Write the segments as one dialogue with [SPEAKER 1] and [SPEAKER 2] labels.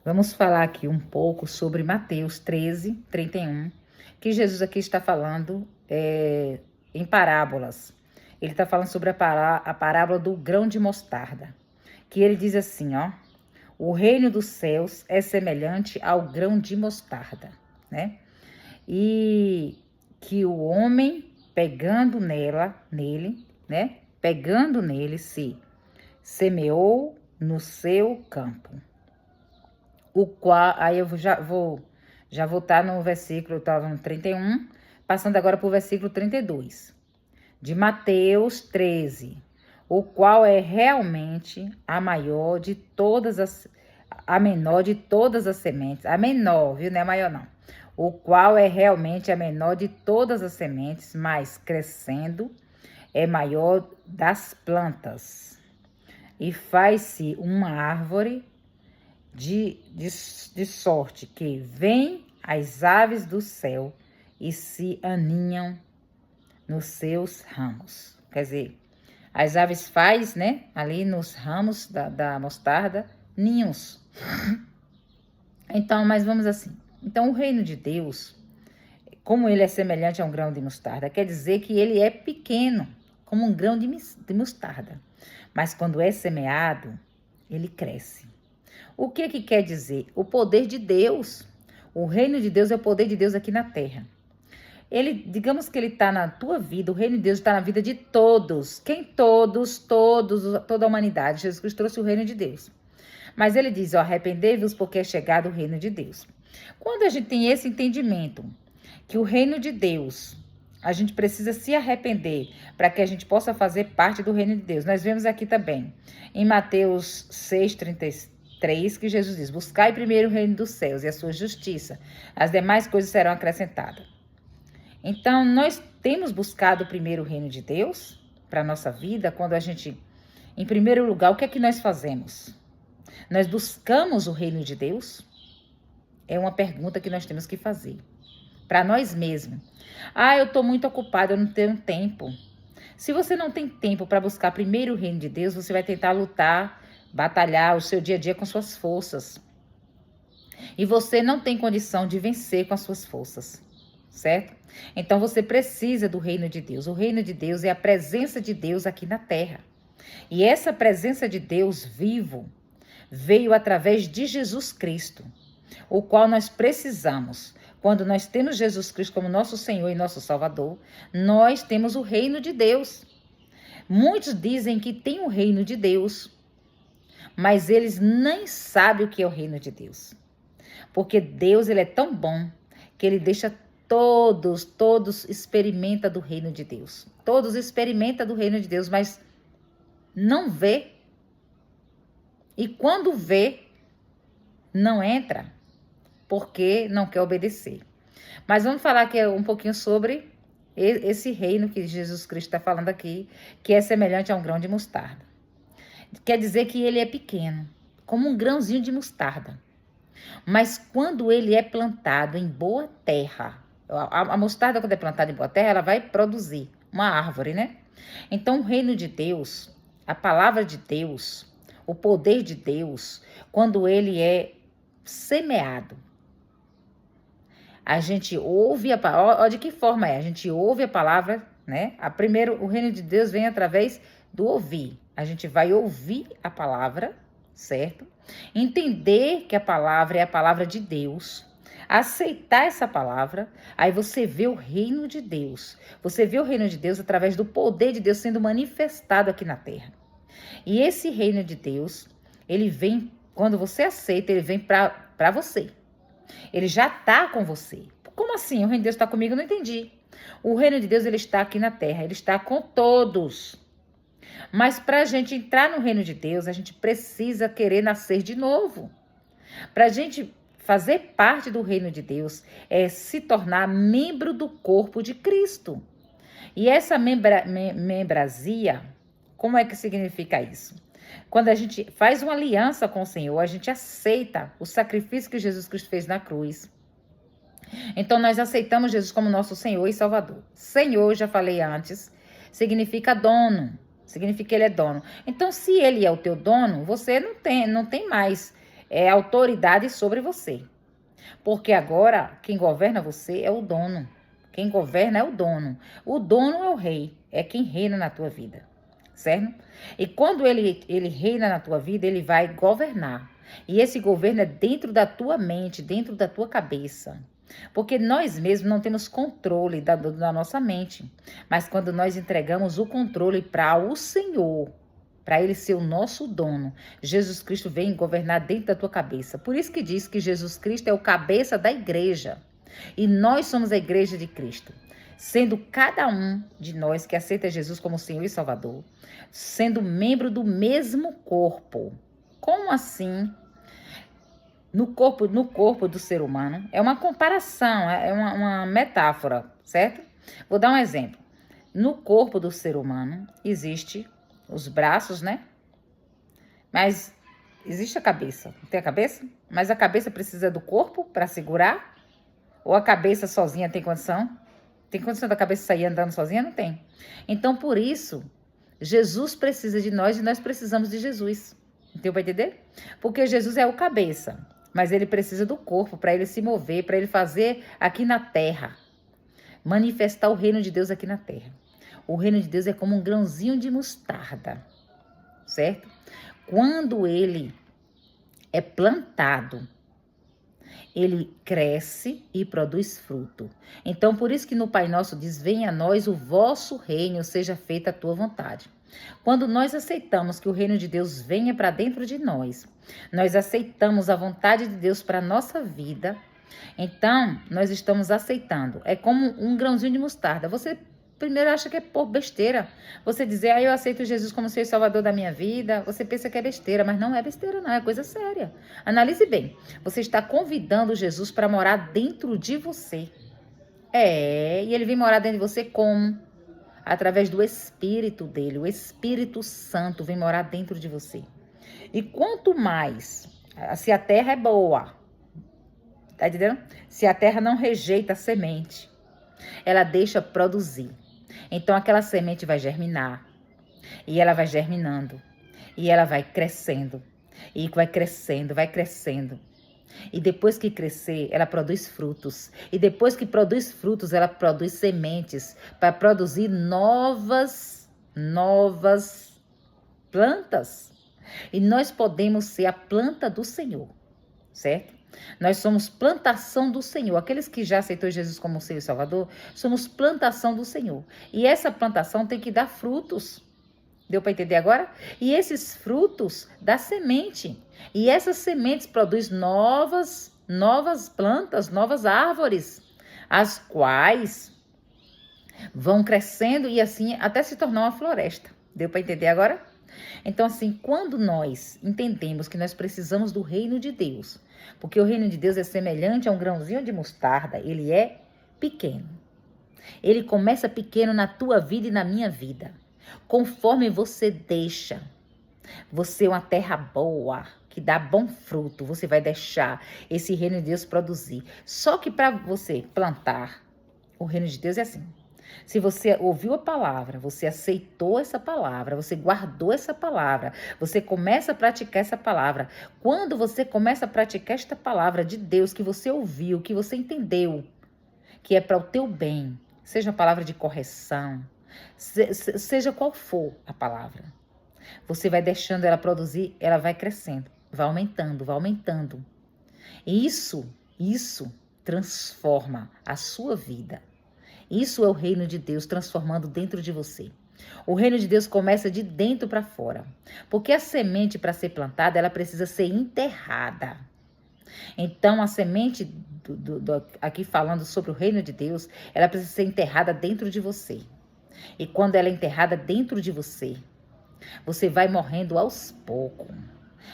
[SPEAKER 1] Vamos falar aqui um pouco sobre Mateus 13, 31, que Jesus aqui está falando em parábolas. Ele está falando sobre a parábola do grão de mostarda, que ele diz assim, ó: o reino dos céus é semelhante ao grão de mostarda, né? E que o homem pegando nele, né? Pegando nele, se semeou no seu campo. O qual, aí eu já vou estar no versículo, eu estava no 31, passando agora para o versículo 32, de Mateus 13, o qual é realmente a menor de todas as sementes, a menor, viu, não é maior não, o qual é realmente a menor de todas as sementes, mas crescendo é maior das plantas, e faz-se uma árvore de sorte que vêm as aves do céu e se aninham nos seus ramos. Quer dizer, as aves faz, né, ali nos ramos da mostarda, ninhos. Então, mas vamos assim. Então, o reino de Deus, como ele é semelhante a um grão de mostarda, quer dizer que ele é pequeno, como um grão de mostarda. Mas quando é semeado, ele cresce. O que quer dizer? O poder de Deus. O reino de Deus é o poder de Deus aqui na terra. Ele, digamos que ele está na tua vida, o reino de Deus está na vida de todos. Quem? Todos, toda a humanidade. Jesus Cristo trouxe o reino de Deus. Mas ele diz, ó, arrependei-vos porque é chegado o reino de Deus. Quando a gente tem esse entendimento, que o reino de Deus, a gente precisa se arrepender para que a gente possa fazer parte do reino de Deus. Nós vemos aqui também, em Mateus 6,33, que Jesus diz, buscai primeiro o reino dos céus e a sua justiça, as demais coisas serão acrescentadas. Então, nós temos buscado primeiro o reino de Deus para a nossa vida, quando a gente, em primeiro lugar, o que é que nós fazemos? Nós buscamos o reino de Deus? É uma pergunta que nós temos que fazer para nós mesmos. Ah, eu estou muito ocupada, eu não tenho tempo. Se você não tem tempo para buscar primeiro o reino de Deus, você vai tentar lutar, batalhar o seu dia a dia com suas forças. E você não tem condição de vencer com as suas forças, certo? Então você precisa do reino de Deus. O reino de Deus é a presença de Deus aqui na terra. E essa presença de Deus vivo veio através de Jesus Cristo, o qual nós precisamos. Quando nós temos Jesus Cristo como nosso Senhor e nosso Salvador, nós temos o reino de Deus. Muitos dizem que tem o reino de Deus, mas eles nem sabem o que é o reino de Deus. Porque Deus, ele é tão bom que ele deixa todos experimentam do reino de Deus. Todos experimentam do reino de Deus, mas não vê. E quando vê, não entra, porque não quer obedecer. Mas vamos falar aqui um pouquinho sobre esse reino que Jesus Cristo está falando aqui, que é semelhante a um grão de mostarda. Quer dizer que ele é pequeno, como um grãozinho de mostarda. Mas quando ele é plantado em boa terra, a mostarda, quando é plantada em boa terra, ela vai produzir uma árvore, né? Então, o reino de Deus, a palavra de Deus, o poder de Deus, quando ele é semeado, a gente ouve a palavra. De que forma é? A gente ouve a palavra, né? Primeiro, o reino de Deus vem através do ouvir. A gente vai ouvir a palavra, certo? Entender que a palavra é a palavra de Deus. Aceitar essa palavra, aí você vê o reino de Deus. Você vê o reino de Deus através do poder de Deus sendo manifestado aqui na terra. E esse reino de Deus, ele vem, quando você aceita, ele vem para você. Ele já está com você. Como assim? O reino de Deus está comigo? Eu não entendi. O reino de Deus, ele está aqui na terra. Ele está com todos. Mas para a gente entrar no reino de Deus, a gente precisa querer nascer de novo. Para a gente fazer parte do reino de Deus, é se tornar membro do corpo de Cristo. E essa membrazia, como é que significa isso? Quando a gente faz uma aliança com o Senhor, a gente aceita o sacrifício que Jesus Cristo fez na cruz. Então, nós aceitamos Jesus como nosso Senhor e Salvador. Senhor, já falei antes, significa dono. Significa que ele é dono. Então, se ele é o teu dono, você não tem mais é autoridade sobre você. Porque agora quem governa você é o dono. Quem governa é o dono. O dono é o rei, é quem reina na tua vida, certo? E quando ele reina na tua vida, ele vai governar. E esse governo é dentro da tua mente, dentro da tua cabeça. Porque nós mesmos não temos controle da nossa mente. Mas quando nós entregamos o controle para o Senhor, para ele ser o nosso dono, Jesus Cristo vem governar dentro da tua cabeça. Por isso que diz que Jesus Cristo é o cabeça da igreja. E nós somos a igreja de Cristo. Sendo cada um de nós que aceita Jesus como Senhor e Salvador, sendo membro do mesmo corpo. Como assim? No corpo do ser humano, é uma comparação, é uma metáfora, certo? Vou dar um exemplo. No corpo do ser humano, existe os braços, né? Mas existe a cabeça. Não tem a cabeça? Mas a cabeça precisa do corpo para segurar? Ou a cabeça sozinha tem condição? Tem condição da cabeça sair andando sozinha? Não tem. Então, por isso, Jesus precisa de nós e nós precisamos de Jesus. Deu para entender? Porque Jesus é o cabeça. Mas ele precisa do corpo para ele se mover, para ele fazer aqui na terra. Manifestar o reino de Deus aqui na terra. O reino de Deus é como um grãozinho de mostarda, certo? Quando ele é plantado, ele cresce e produz fruto. Então, por isso que no Pai Nosso diz, venha a nós o vosso reino, seja feita a tua vontade. Quando nós aceitamos que o reino de Deus venha para dentro de nós aceitamos a vontade de Deus para a nossa vida, então nós estamos aceitando. É como um grãozinho de mostarda. Você primeiro acha que é por besteira. Você dizer, eu aceito Jesus como Senhor e Salvador da minha vida. Você pensa que é besteira, mas não é besteira não, é coisa séria. Analise bem. Você está convidando Jesus para morar dentro de você. E ele vem morar dentro de você como? Através do Espírito dele. O Espírito Santo vem morar dentro de você. E quanto mais, se a terra é boa, tá entendendo? Se a terra não rejeita a semente, ela deixa produzir. Então aquela semente vai germinar, e ela vai germinando, e ela vai crescendo, e vai crescendo, vai crescendo. E depois que crescer, ela produz frutos. E depois que produz frutos, ela produz sementes para produzir novas plantas. E nós podemos ser a planta do Senhor, certo? Nós somos plantação do Senhor. Aqueles que já aceitou Jesus como Senhor e Salvador, somos plantação do Senhor. E essa plantação tem que dar frutos. Deu para entender agora? E esses frutos dá semente. E essas sementes produzem novas plantas, novas árvores, as quais vão crescendo e assim até se tornar uma floresta. Deu para entender agora? Então, assim, quando nós entendemos que nós precisamos do reino de Deus, porque o reino de Deus é semelhante a um grãozinho de mostarda, ele é pequeno. Ele começa pequeno na tua vida e na minha vida. Conforme você deixa você uma terra boa, que dá bom fruto, você vai deixar esse reino de Deus produzir. Só que para você plantar, o reino de Deus é assim. Se você ouviu a palavra, você aceitou essa palavra, você guardou essa palavra, você começa a praticar essa palavra. Quando você começa a praticar esta palavra de Deus que você ouviu, que você entendeu, que é para o teu bem, seja a palavra de correção, seja qual for a palavra, você vai deixando ela produzir, ela vai crescendo, vai aumentando, vai aumentando. Isso transforma a sua vida. Isso é o reino de Deus transformando dentro de você. O reino de Deus começa de dentro para fora. Porque a semente, para ser plantada, ela precisa ser enterrada. Então, a semente, aqui falando sobre o reino de Deus, ela precisa ser enterrada dentro de você. E quando ela é enterrada dentro de você, você vai morrendo aos poucos.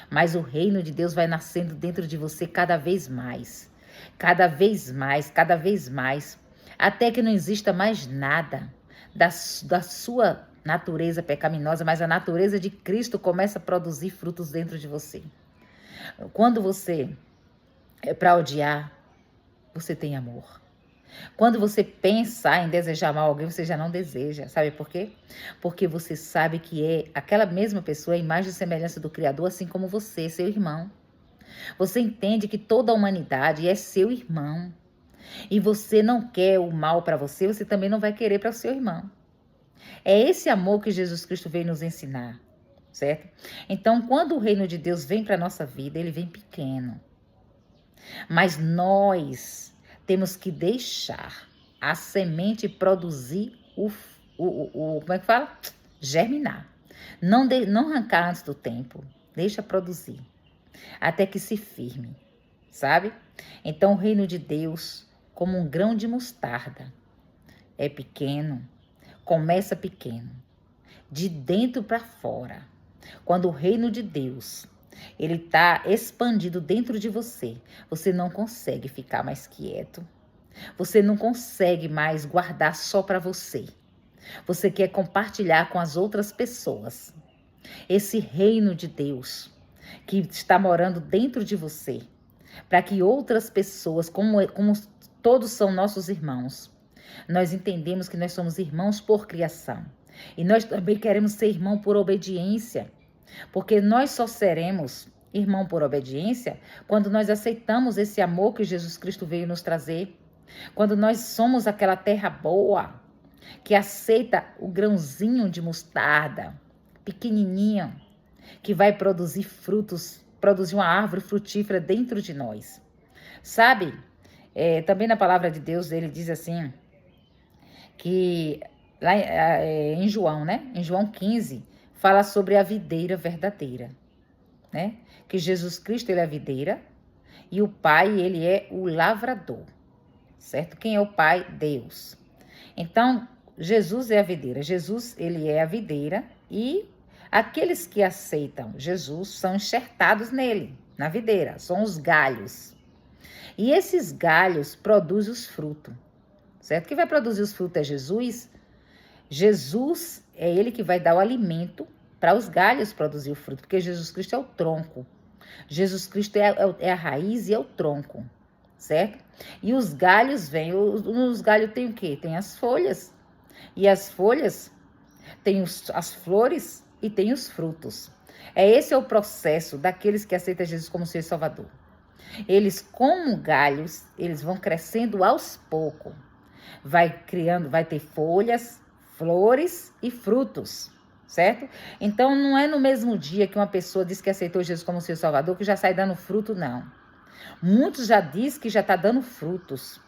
[SPEAKER 1] Mas o reino de Deus vai nascendo dentro de você cada vez mais. Cada vez mais, cada vez mais. Até que não exista mais nada da sua natureza pecaminosa, mas a natureza de Cristo começa a produzir frutos dentro de você. Quando você é para odiar, você tem amor. Quando você pensar em desejar mal a alguém, você já não deseja. Sabe por quê? Porque você sabe que aquela mesma pessoa é a imagem e semelhança do Criador, assim como você, seu irmão. Você entende que toda a humanidade é seu irmão. E você não quer o mal para você, você também não vai querer para o seu irmão. É esse amor que Jesus Cristo veio nos ensinar, certo? Então, quando o reino de Deus vem para a nossa vida, ele vem pequeno. Mas nós temos que deixar a semente produzir como é que fala? Germinar. Não arrancar antes do tempo. Deixa produzir. Até que se firme, sabe? Então o reino de Deus, como um grão de mostarda, é pequeno, começa pequeno, de dentro para fora. Quando o reino de Deus, ele está expandido dentro de você, você não consegue ficar mais quieto. Você não consegue mais guardar só para você. Você quer compartilhar com as outras pessoas. Esse reino de Deus que está morando dentro de você, para que outras pessoas, como todos são nossos irmãos, nós entendemos que nós somos irmãos por criação. E nós também queremos ser irmão por obediência, porque nós só seremos irmão por obediência quando nós aceitamos esse amor que Jesus Cristo veio nos trazer. Quando nós somos aquela terra boa, que aceita o grãozinho de mostarda, pequenininho, que vai produzir frutos, produzir uma árvore frutífera dentro de nós. Sabe, também na palavra de Deus, ele diz assim, que lá em João, né? Em João 15, fala sobre a videira verdadeira, né? Que Jesus Cristo, ele é a videira e o Pai, ele é o lavrador, certo? Quem é o Pai? Deus. Então, Jesus é a videira. Jesus, ele é a videira e aqueles que aceitam Jesus são enxertados nele, na videira. São os galhos. E esses galhos produzem os frutos, certo? Quem vai produzir os frutos é Jesus. Jesus é ele que vai dar o alimento para os galhos produzir o fruto, porque Jesus Cristo é o tronco. Jesus Cristo é a raiz e é o tronco, certo? E os galhos vêm, os galhos tem o quê? Tem as folhas. E as folhas tem as flores e tem os frutos. Esse é o processo daqueles que aceitam Jesus como seu Salvador. Eles, como galhos, eles vão crescendo aos poucos. Vai criando, vai ter folhas, flores e frutos, certo? Então, não é no mesmo dia que uma pessoa diz que aceitou Jesus como seu Salvador que já sai dando fruto, não. Muitos já diz que já está dando frutos,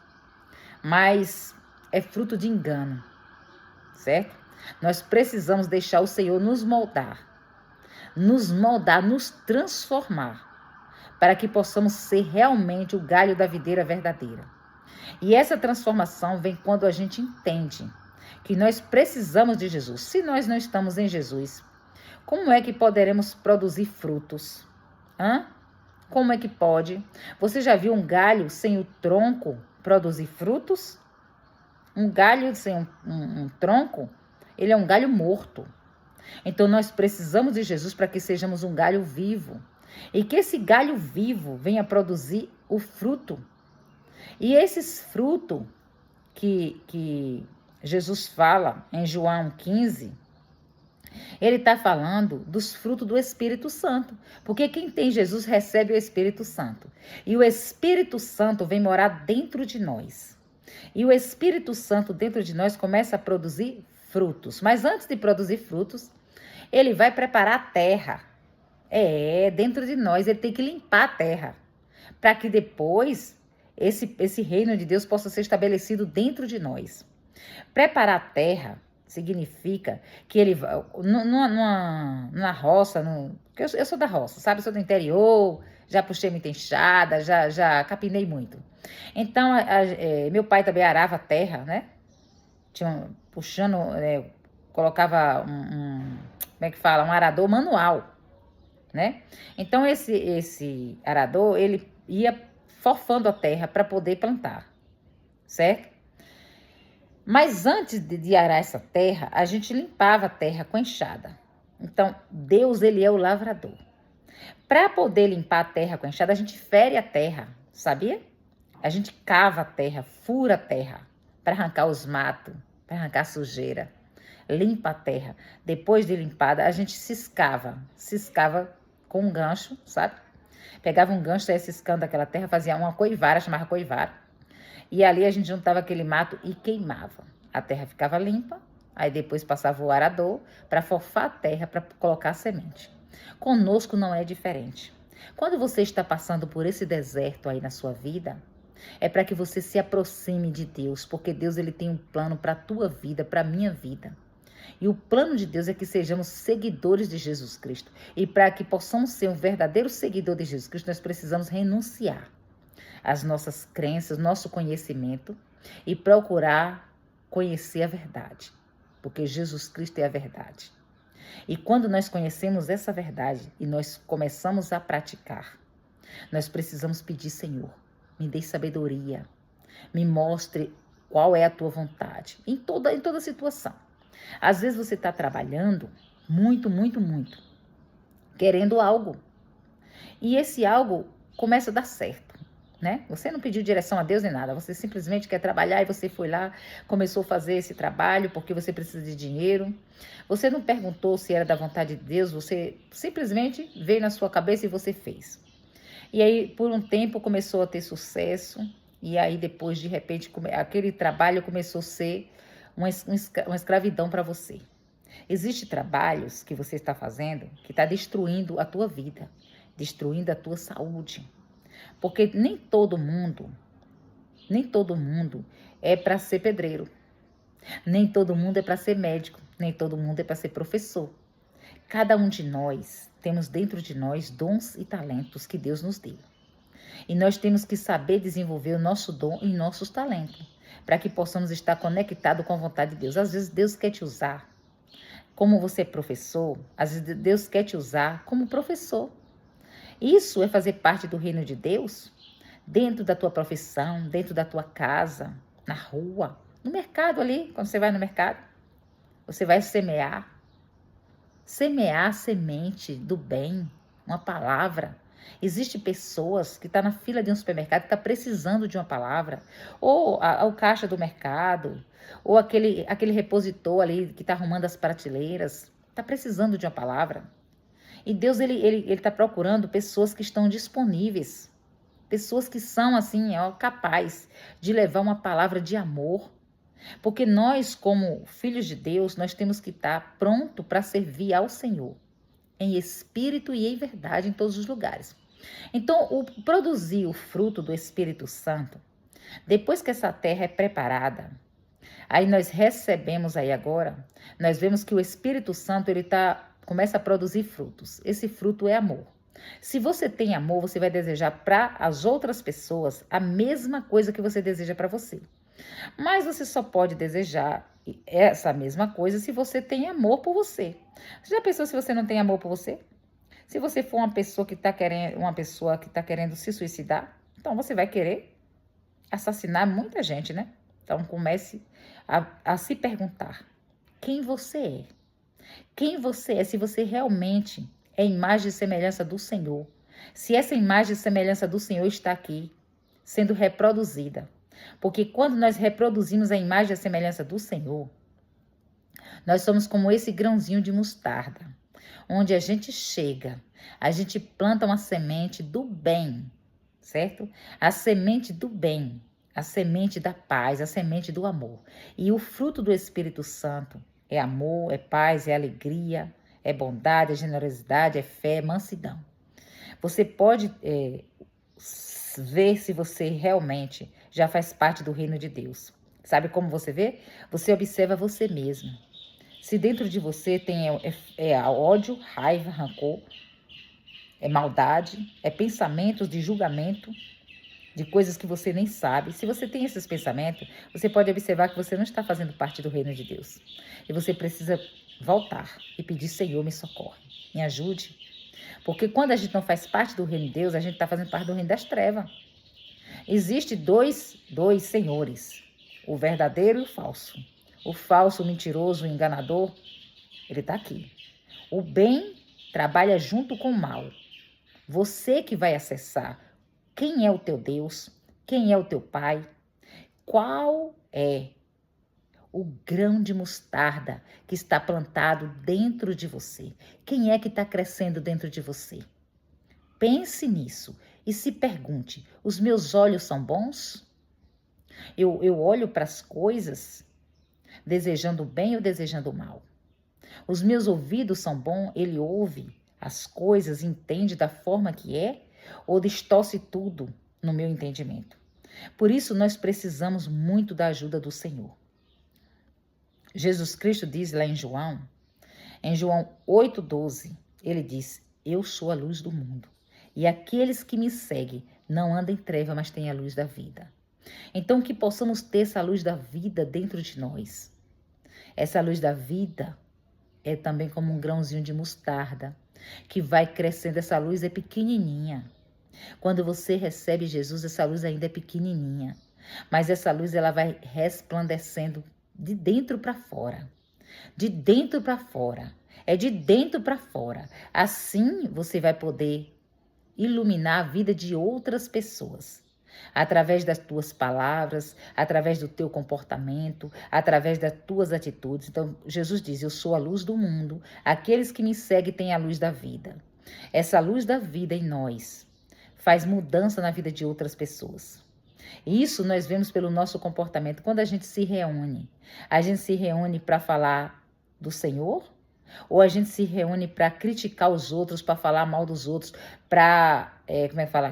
[SPEAKER 1] mas é fruto de engano, certo? Nós precisamos deixar o Senhor nos moldar, nos transformar, para que possamos ser realmente o galho da videira verdadeira. E essa transformação vem quando a gente entende que nós precisamos de Jesus. Se nós não estamos em Jesus, como é que poderemos produzir frutos? Como é que pode? Você já viu um galho sem o tronco produzir frutos? Um galho sem um tronco, ele é um galho morto. Então nós precisamos de Jesus para que sejamos um galho vivo. E que esse galho vivo venha produzir o fruto. E esses frutos que Jesus fala em João 15, ele está falando dos frutos do Espírito Santo. Porque quem tem Jesus recebe o Espírito Santo. E o Espírito Santo vem morar dentro de nós. E o Espírito Santo dentro de nós começa a produzir frutos. Mas antes de produzir frutos, ele vai preparar a terra. Dentro de nós, ele tem que limpar a terra. Para que depois esse reino de Deus possa ser estabelecido dentro de nós. Preparar a terra significa que ele vai numa roça, eu sou da roça, sabe? Eu sou do interior, já puxei muita enxada, já capinei muito. Então, meu pai também arava a terra, né? Puxando, colocava como é que fala? Um arador manual, né? Então, esse arador, ele ia forfando a terra para poder plantar, certo? Mas antes de arar essa terra, a gente limpava a terra com enxada. Então, Deus, ele é o lavrador. Para poder limpar a terra com enxada, a gente fere a terra, sabia? A gente cava a terra, fura a terra, para arrancar os matos, para arrancar a sujeira. Limpa a terra. Depois de limpada, a gente ciscava com um gancho, sabe? Pegava um gancho, saia ciscando daquela terra, fazia uma coivara, chamava coivara. E ali a gente juntava aquele mato e queimava. A terra ficava limpa, aí depois passava o arador para forfar a terra para colocar a semente. Conosco não é diferente. Quando você está passando por esse deserto aí na sua vida, é para que você se aproxime de Deus, porque Deus ele tem um plano para a tua vida, para a minha vida. E o plano de Deus é que sejamos seguidores de Jesus Cristo. E para que possamos ser um verdadeiro seguidor de Jesus Cristo, nós precisamos renunciar às nossas crenças, nosso conhecimento e procurar conhecer a verdade. Porque Jesus Cristo é a verdade. E quando nós conhecemos essa verdade e nós começamos a praticar, nós precisamos pedir, Senhor, me dê sabedoria, me mostre qual é a tua vontade, em toda situação. Às vezes você está trabalhando muito, querendo algo. E esse algo começa a dar certo, né? Você não pediu direção a Deus nem nada, você simplesmente quer trabalhar e você foi lá, começou a fazer esse trabalho porque você precisa de dinheiro. Você não perguntou se era da vontade de Deus, você simplesmente veio na sua cabeça e você fez. E aí, por um tempo, começou a ter sucesso. E aí, depois, de repente, aquele trabalho começou a ser uma escravidão para você. Existem trabalhos que você está fazendo que está destruindo a tua vida, destruindo a tua saúde. Porque nem todo mundo é para ser pedreiro. Nem todo mundo é para ser médico. Nem todo mundo é para ser professor. Cada um de nós temos dentro de nós dons e talentos que Deus nos deu. E nós temos que saber desenvolver o nosso dom e nossos talentos, para que possamos estar conectados com a vontade de Deus. Às vezes Deus quer te usar como você é professor, às vezes Deus quer te usar como professor. Isso é fazer parte do reino de Deus, dentro da tua profissão, dentro da tua casa, na rua, no mercado ali, quando você vai no mercado, você vai semear a semente do bem, uma palavra. Existem pessoas que estão na fila de um supermercado que está precisando de uma palavra, ou o caixa do mercado, ou aquele repositor ali que está arrumando as prateleiras, está precisando de uma palavra. E Deus ele está procurando pessoas que estão disponíveis, pessoas que são assim, capazes de levar uma palavra de amor. Porque nós, como filhos de Deus, nós temos que estar pronto para servir ao Senhor, em espírito e em verdade, em todos os lugares. Então, produzir o fruto do Espírito Santo, depois que essa terra é preparada, aí nós recebemos aí agora, nós vemos que o Espírito Santo, começa a produzir frutos. Esse fruto é amor. Se você tem amor, você vai desejar para as outras pessoas a mesma coisa que você deseja para você. Mas você só pode desejar essa mesma coisa se você tem amor por você. Você já pensou se você não tem amor por você? Se você for uma pessoa que está querendo se suicidar, então você vai querer assassinar muita gente, né? Então comece a se perguntar quem você é. Quem você é, se você realmente é imagem e semelhança do Senhor. Se essa imagem e semelhança do Senhor está aqui, sendo reproduzida. Porque quando nós reproduzimos a imagem e a semelhança do Senhor, nós somos como esse grãozinho de mostarda, onde a gente chega, a gente planta uma semente do bem, certo? A semente do bem, a semente da paz, a semente do amor. E o fruto do Espírito Santo é amor, é paz, é alegria, é bondade, é generosidade, é fé, é mansidão. Você pode ver se você realmente já faz parte do reino de Deus. Sabe como você vê? Você observa você mesmo. Se dentro de você tem ódio, raiva, rancor, é maldade, é pensamentos de julgamento, de coisas que você nem sabe. Se você tem esses pensamentos, você pode observar que você não está fazendo parte do reino de Deus. E você precisa voltar e pedir, Senhor, me socorre, me ajude. Porque quando a gente não faz parte do reino de Deus, a gente está fazendo parte do reino das trevas. Existe dois senhores, o verdadeiro e o falso. O falso, o mentiroso, o enganador, ele está aqui. O bem trabalha junto com o mal. Você que vai acessar quem é o teu Deus, quem é o teu Pai, qual é o grão de mostarda que está plantado dentro de você. Quem é que está crescendo dentro de você? pense nisso e se pergunte: os meus olhos são bons? Eu olho para as coisas desejando o bem ou desejando o mal? Os meus ouvidos são bons? Ele ouve as coisas, entende da forma que é? Ou distorce tudo no meu entendimento? Por isso nós precisamos muito da ajuda do Senhor. Jesus Cristo diz lá em João 8,12, ele diz: eu sou a luz do mundo, e aqueles que me seguem não andam em treva, mas têm a luz da vida. Então que possamos ter essa luz da vida dentro de nós. Essa luz da vida é também como um grãozinho de mostarda, que vai crescendo. Essa luz é pequenininha. Quando você recebe Jesus, essa luz ainda é pequenininha, mas essa luz ela vai resplandecendo de dentro para fora. De dentro para fora. É de dentro para fora. Assim você vai poder iluminar a vida de outras pessoas. Através das tuas palavras, através do teu comportamento, através das tuas atitudes. Então, Jesus diz: eu sou a luz do mundo. Aqueles que me seguem têm a luz da vida. Essa luz da vida em nós faz mudança na vida de outras pessoas. Isso nós vemos pelo nosso comportamento. Quando a gente se reúne para falar do Senhor? Ou a gente se reúne para criticar os outros, para falar mal dos outros, para,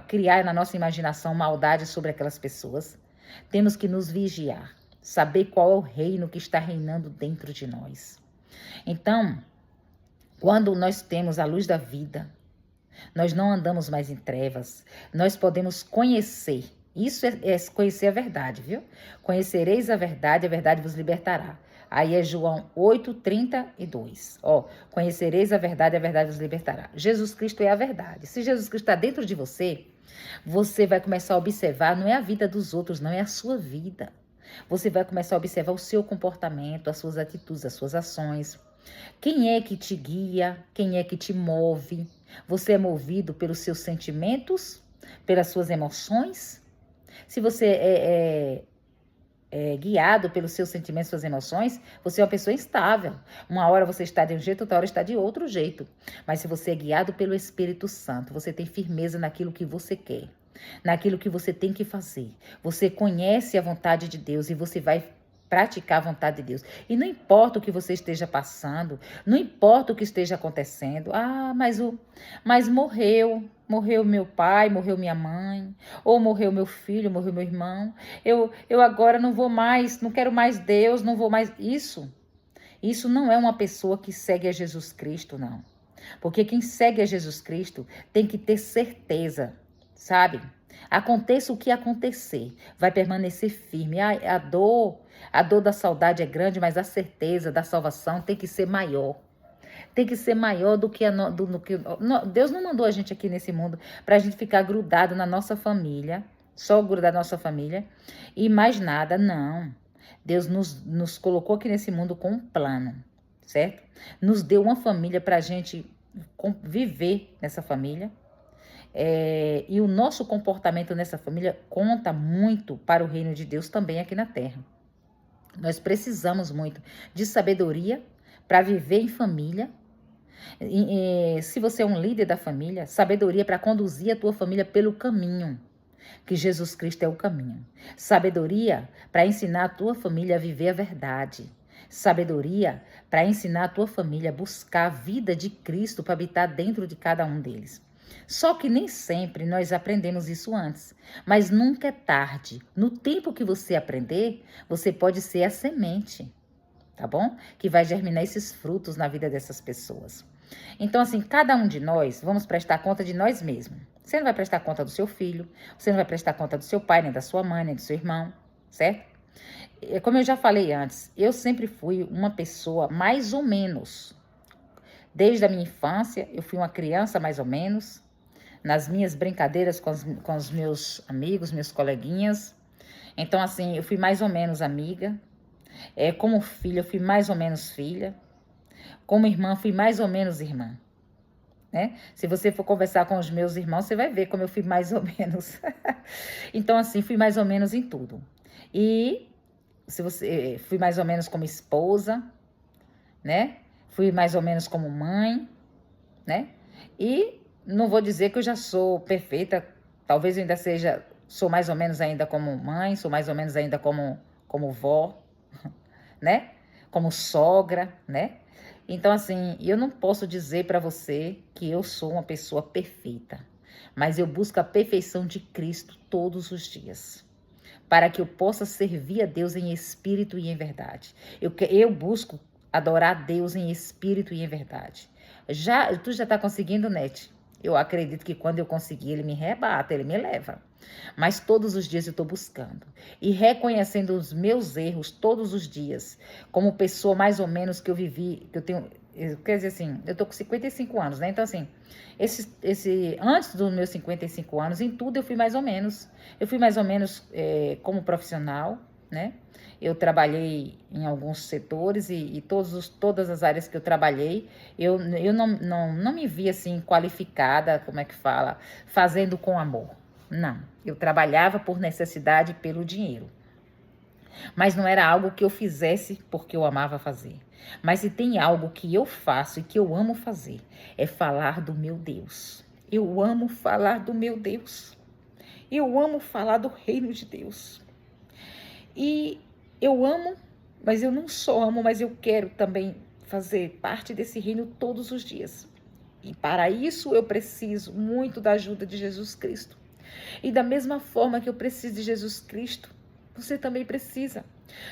[SPEAKER 1] criar na nossa imaginação maldade sobre aquelas pessoas? Temos que nos vigiar, saber qual é o reino que está reinando dentro de nós. Então, quando nós temos a luz da vida, nós não andamos mais em trevas, nós podemos conhecer. Isso é conhecer a verdade, viu? Conhecereis a verdade vos libertará. Aí é João 8,32. Conhecereis a verdade vos libertará. Jesus Cristo é a verdade. Se Jesus Cristo está dentro de você, você vai começar a observar, não é a vida dos outros, não é a sua vida. Você vai começar a observar o seu comportamento, as suas atitudes, as suas ações. Quem é que te guia? Quem é que te move? Você é movido pelos seus sentimentos? Pelas suas emoções? Se você é guiado pelos seus sentimentos, suas emoções, você é uma pessoa instável. Uma hora você está de um jeito, outra hora está de outro jeito. Mas se você é guiado pelo Espírito Santo, você tem firmeza naquilo que você quer, naquilo que você tem que fazer. Você conhece a vontade de Deus e você vai praticar a vontade de Deus. E não importa o que você esteja passando, não importa o que esteja acontecendo. Mas morreu meu pai, morreu minha mãe, ou morreu meu filho, morreu meu irmão. Eu agora não vou mais, não quero mais Deus, não vou mais. Isso não é uma pessoa que segue a Jesus Cristo, não. Porque quem segue a Jesus Cristo tem que ter certeza, sabe? Aconteça o que acontecer, vai permanecer firme. A dor da saudade é grande, mas a certeza da salvação tem que ser maior. Tem que ser maior do que Deus não mandou a gente aqui nesse mundo para a gente ficar grudado na nossa família, só grudado na nossa família e mais nada, não. Deus nos colocou aqui nesse mundo com um plano, certo? Nos deu uma família para a gente viver nessa família. E o nosso comportamento nessa família conta muito para o reino de Deus também aqui na terra. Nós precisamos muito de sabedoria para viver em família. Se você é um líder da família, sabedoria para conduzir a tua família pelo caminho, que Jesus Cristo é o caminho. Sabedoria para ensinar a tua família a viver a verdade. Sabedoria para ensinar a tua família a buscar a vida de Cristo para habitar dentro de cada um deles. Só que nem sempre nós aprendemos isso antes, mas nunca é tarde. No tempo que você aprender, você pode ser a semente, tá bom? Que vai germinar esses frutos na vida dessas pessoas. Então, assim, cada um de nós vamos prestar conta de nós mesmos. Você não vai prestar conta do seu filho, você não vai prestar conta do seu pai, nem da sua mãe, nem do seu irmão, certo? Como eu já falei antes, eu sempre fui uma pessoa mais ou menos. Desde a minha infância, eu fui uma criança mais ou menos. Nas minhas brincadeiras com os meus amigos, meus coleguinhas. Então, assim, eu fui mais ou menos amiga. Como filha, eu fui mais ou menos filha. Como irmã, fui mais ou menos irmã. Né? Se você for conversar com os meus irmãos, você vai ver como eu fui mais ou menos. Então, assim, fui mais ou menos em tudo. E fui mais ou menos como esposa, né? Fui mais ou menos como mãe, né? E não vou dizer que eu já sou perfeita, talvez eu ainda sou mais ou menos ainda como mãe, sou mais ou menos ainda como vó, né? Como sogra, né? Então, assim, eu não posso dizer para você que eu sou uma pessoa perfeita, mas eu busco a perfeição de Cristo todos os dias, para que eu possa servir a Deus em espírito e em verdade. Eu busco adorar a Deus em espírito e em verdade. Tu já está conseguindo, Nete? Eu acredito que quando eu conseguir, ele me rebata, ele me leva. Mas todos os dias eu estou buscando e reconhecendo os meus erros todos os dias, como pessoa mais ou menos que eu vivi, que eu tenho, quer dizer assim, eu tô com 55 anos, né? Então assim, antes dos meus 55 anos, em tudo eu fui mais ou menos. Eu fui mais ou menos como profissional, né? Eu trabalhei em alguns setores e todas as áreas que eu trabalhei, eu não me vi assim qualificada, como é que fala, fazendo com amor. Não, eu trabalhava por necessidade e pelo dinheiro. Mas não era algo que eu fizesse porque eu amava fazer. Mas se tem algo que eu faço e que eu amo fazer, é falar do meu Deus. Eu amo falar do meu Deus. Eu amo falar do reino de Deus. E eu amo, mas eu não só amo, mas eu quero também fazer parte desse reino todos os dias. E para isso eu preciso muito da ajuda de Jesus Cristo. E da mesma forma que eu preciso de Jesus Cristo, você também precisa.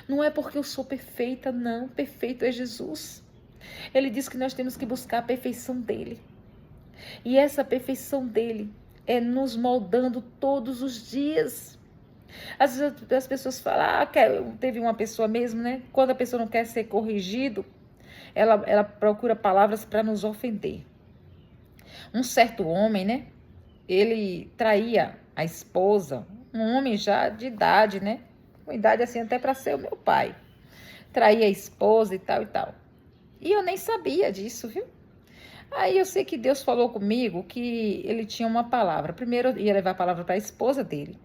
[SPEAKER 1] Não é porque eu sou perfeita, não. Perfeito é Jesus. Ele diz que nós temos que buscar a perfeição dele. E essa perfeição dele é nos moldando todos os dias. Às vezes as pessoas falam, teve uma pessoa mesmo, né? Quando a pessoa não quer ser corrigido, ela procura palavras para nos ofender. Um certo homem, né? Ele traía a esposa, um homem já de idade, né? Com idade assim até para ser o meu pai. Traía a esposa e tal e tal. E eu nem sabia disso, viu? Aí eu sei que Deus falou comigo que ele tinha uma palavra. Primeiro eu ia levar a palavra para a esposa dele.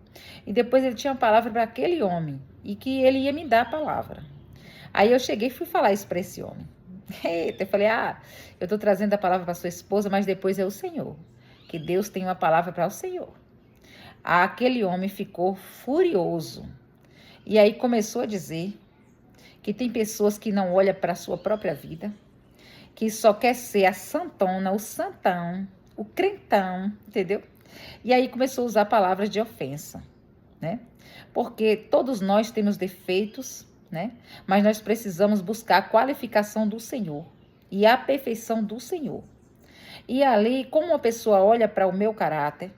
[SPEAKER 1] E depois ele tinha uma palavra para aquele homem. E que ele ia me dar a palavra. Aí eu cheguei e fui falar isso para esse homem. Eita, eu falei, eu tô trazendo a palavra para sua esposa, mas depois é o Senhor. Que Deus tem uma palavra para o Senhor. Aquele homem ficou furioso. E aí começou a dizer que tem pessoas que não olham para a sua própria vida, que só quer ser a santona, o santão, o crentão, entendeu? E aí começou a usar palavras de ofensa, né? Porque todos nós temos defeitos, né? Mas nós precisamos buscar a qualificação do Senhor e a perfeição do Senhor. E ali, como uma pessoa olha para o meu caráter,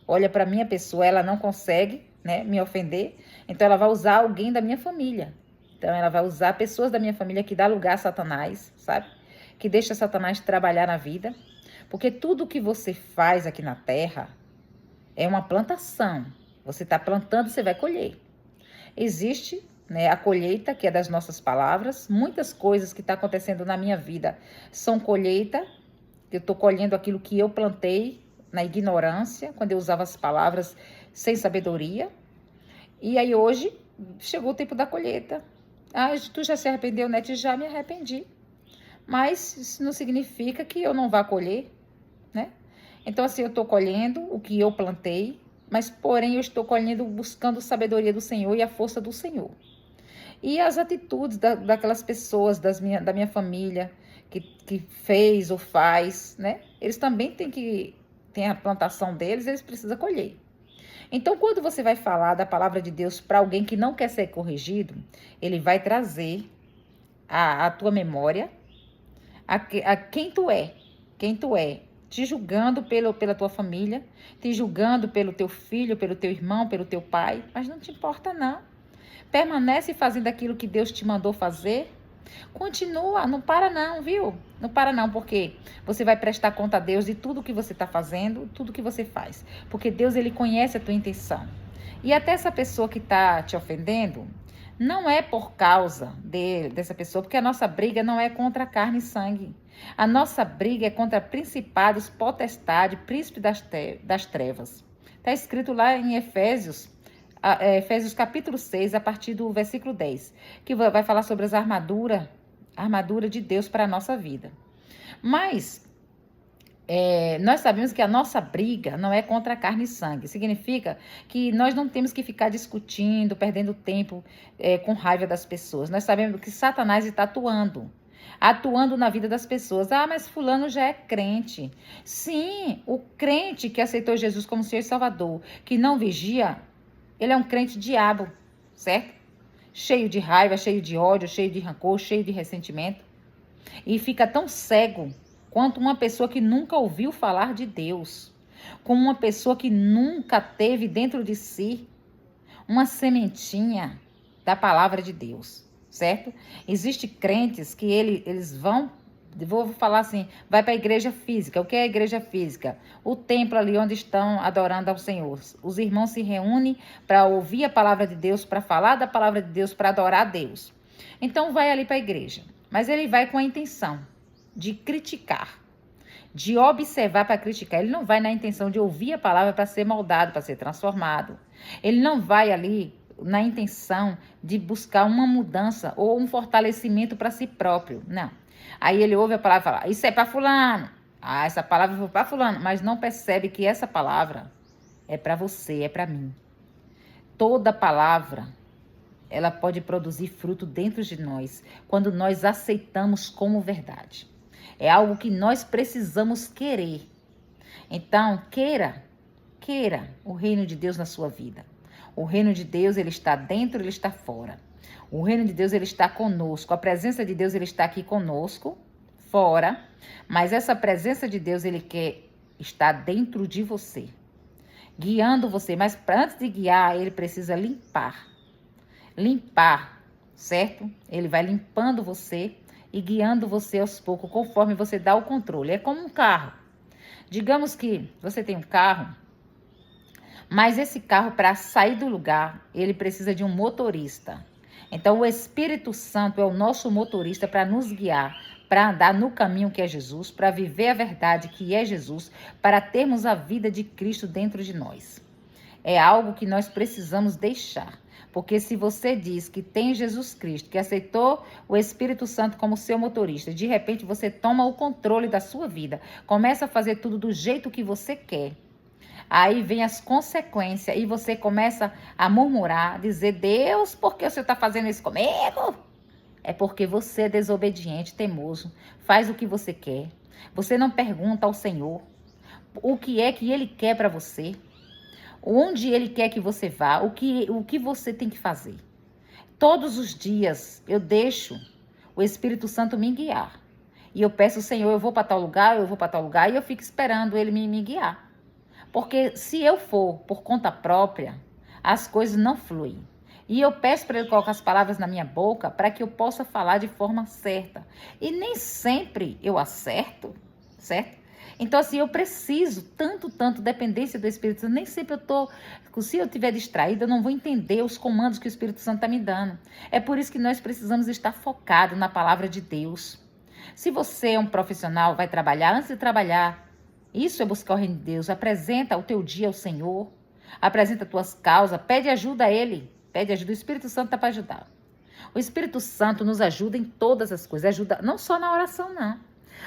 [SPEAKER 1] olha para a minha pessoa, ela não consegue, né, me ofender, então ela vai usar alguém da minha família. Então ela vai usar pessoas da minha família que dá lugar a Satanás, sabe? Que deixa Satanás trabalhar na vida. Porque tudo que você faz aqui na terra é uma plantação. Você está plantando, você vai colher. Existe, né, a colheita, que é das nossas palavras. Muitas coisas que estão acontecendo na minha vida são colheita. Eu estou colhendo aquilo que eu plantei na ignorância, quando eu usava as palavras sem sabedoria. E aí hoje chegou o tempo da colheita. Tu já se arrependeu, né? Já me arrependi. Mas isso não significa que eu não vá colher, né? Então assim, eu estou colhendo o que eu plantei, mas porém eu estou colhendo buscando a sabedoria do Senhor e a força do Senhor. E as atitudes daquelas pessoas da minha família que fez ou faz, né? Eles também têm a plantação deles, eles precisam colher. Então, quando você vai falar da palavra de Deus para alguém que não quer ser corrigido, ele vai trazer a tua memória, a quem tu é, te julgando pela tua família, te julgando pelo teu filho, pelo teu irmão, pelo teu pai, mas não te importa não. Permanece fazendo aquilo que Deus te mandou fazer. Continua, não para não, viu? Não para não, porque você vai prestar conta a Deus de tudo que você está fazendo, tudo que você faz. Porque Deus, ele conhece a tua intenção. E até essa pessoa que está te ofendendo, não é por causa dessa pessoa, porque a nossa briga não é contra carne e sangue. A nossa briga é contra principados, potestade, príncipe das trevas. Está escrito lá em Efésios capítulo 6, a partir do versículo 10, que vai falar sobre as armadura de Deus para a nossa vida. Mas nós sabemos que a nossa briga não é contra a carne e sangue. Significa que nós não temos que ficar discutindo, perdendo tempo com raiva das pessoas. Nós sabemos que Satanás está atuando na vida das pessoas. Ah, mas fulano já é crente. Sim, o crente que aceitou Jesus como Senhor e Salvador, que não vigia, ele é um crente diabo, certo? Cheio de raiva, cheio de ódio, cheio de rancor, cheio de ressentimento. E fica tão cego quanto uma pessoa que nunca ouviu falar de Deus, como uma pessoa que nunca teve dentro de si uma sementinha da palavra de Deus, certo? Existem crentes que eles vou falar assim, vai para a igreja física. O que é a igreja física? O templo ali onde estão adorando ao Senhor. Os irmãos se reúnem para ouvir a palavra de Deus, para falar da palavra de Deus, para adorar a Deus. Então vai ali para a igreja, mas ele vai com a intenção de criticar, de observar para criticar. Ele não vai na intenção de ouvir a palavra para ser moldado, para ser transformado. Ele não vai ali na intenção de buscar uma mudança ou um fortalecimento para si próprio. Não. Aí ele ouve a palavra e fala, isso é para fulano. Ah, essa palavra foi para fulano. Mas não percebe que essa palavra é para você, é para mim. Toda palavra, ela pode produzir fruto dentro de nós quando nós aceitamos como verdade. É algo que nós precisamos querer. Então, queira o reino de Deus na sua vida. O reino de Deus, ele está dentro, ele está fora. O reino de Deus, ele está conosco. A presença de Deus, ele está aqui conosco, fora. Mas essa presença de Deus, ele quer estar dentro de você, guiando você. Mas antes de guiar, ele precisa limpar, certo? Ele vai limpando você e guiando você aos poucos, conforme você dá o controle. É como um carro. Digamos que você tem um carro, mas esse carro, para sair do lugar, ele precisa de um motorista. Então, o Espírito Santo é o nosso motorista para nos guiar, para andar no caminho que é Jesus, para viver a verdade que é Jesus, para termos a vida de Cristo dentro de nós. É algo que nós precisamos deixar. Porque se você diz que tem Jesus Cristo, que aceitou o Espírito Santo como seu motorista, de repente você toma o controle da sua vida, começa a fazer tudo do jeito que você quer. Aí vem as consequências e você começa a murmurar, dizer, Deus, por que o Senhor está fazendo isso comigo? É porque você é desobediente, teimoso, faz o que você quer. Você não pergunta ao Senhor o que é que Ele quer para você. Onde Ele quer que você vá, o que você tem que fazer. Todos os dias eu deixo o Espírito Santo me guiar. E eu peço, Senhor, eu vou para tal lugar, e eu fico esperando Ele me guiar. Porque se eu for por conta própria, as coisas não fluem. E eu peço para Ele colocar as palavras na minha boca para que eu possa falar de forma certa. E nem sempre eu acerto, certo? Então, assim, eu preciso tanto, dependência do Espírito Santo. Nem sempre eu tô... Se eu estiver distraída, eu não vou entender os comandos que o Espírito Santo está me dando. É por isso que nós precisamos estar focados na palavra de Deus. Se você é um profissional, vai trabalhar, antes de trabalhar, isso é buscar o reino de Deus. Apresenta o teu dia ao Senhor. Apresenta as tuas causas. Pede ajuda a Ele. Pede ajuda. O Espírito Santo está para ajudar. O Espírito Santo nos ajuda em todas as coisas. Ajuda não só na oração, não.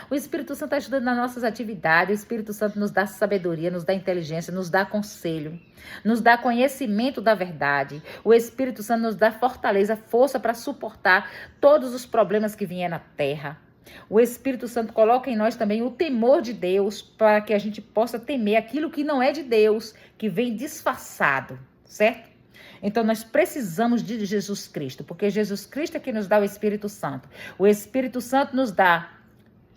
[SPEAKER 1] O Espírito Santo ajuda nas nossas atividades. O Espírito Santo nos dá sabedoria, nos dá inteligência, nos dá conselho, nos dá conhecimento da verdade. O Espírito Santo nos dá fortaleza, força para suportar todos os problemas que vierem na terra. O Espírito Santo coloca em nós também o temor de Deus para que a gente possa temer aquilo que não é de Deus, que vem disfarçado, certo? Então, nós precisamos de Jesus Cristo, porque Jesus Cristo é que nos dá o Espírito Santo. O Espírito Santo nos dá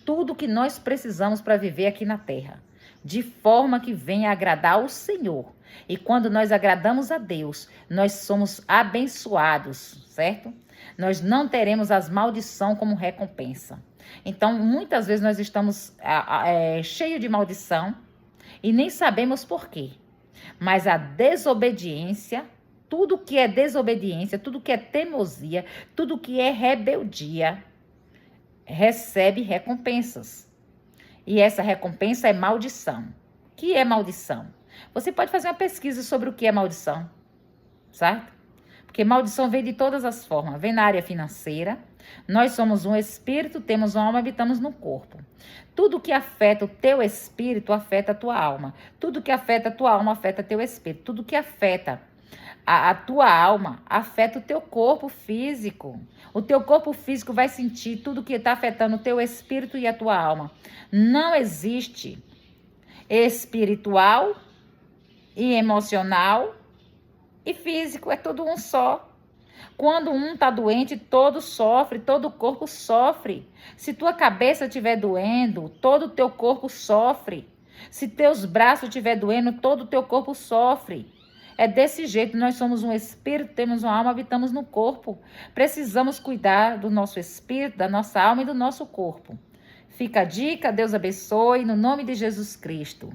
[SPEAKER 1] tudo que nós precisamos para viver aqui na terra, de forma que venha agradar ao Senhor. E quando nós agradamos a Deus, nós somos abençoados, certo? Nós não teremos as maldições como recompensa. Então, muitas vezes nós estamos cheios de maldição e nem sabemos por quê. Mas a desobediência, tudo que é desobediência, tudo que é teimosia, tudo que é rebeldia, recebe recompensas. E essa recompensa é maldição. O que é maldição? Você pode fazer uma pesquisa sobre o que é maldição, certo? Porque maldição vem de todas as formas. Vem na área financeira, Nós somos um espírito, temos uma alma, habitamos no corpo. Tudo que afeta o teu espírito afeta a tua alma. Tudo que afeta a tua alma afeta teu espírito. Tudo que afeta a tua alma afeta o teu corpo físico. O teu corpo físico vai sentir tudo que está afetando o teu espírito e a tua alma. Não existe espiritual e emocional e físico, é tudo um só. Quando um está doente, todo sofre, todo o corpo sofre. Se tua cabeça estiver doendo, todo o teu corpo sofre. Se teus braços estiver doendo, todo o teu corpo sofre. É desse jeito, nós somos um espírito, temos uma alma, habitamos no corpo. Precisamos cuidar do nosso espírito, da nossa alma e do nosso corpo. Fica a dica, Deus abençoe, no nome de Jesus Cristo.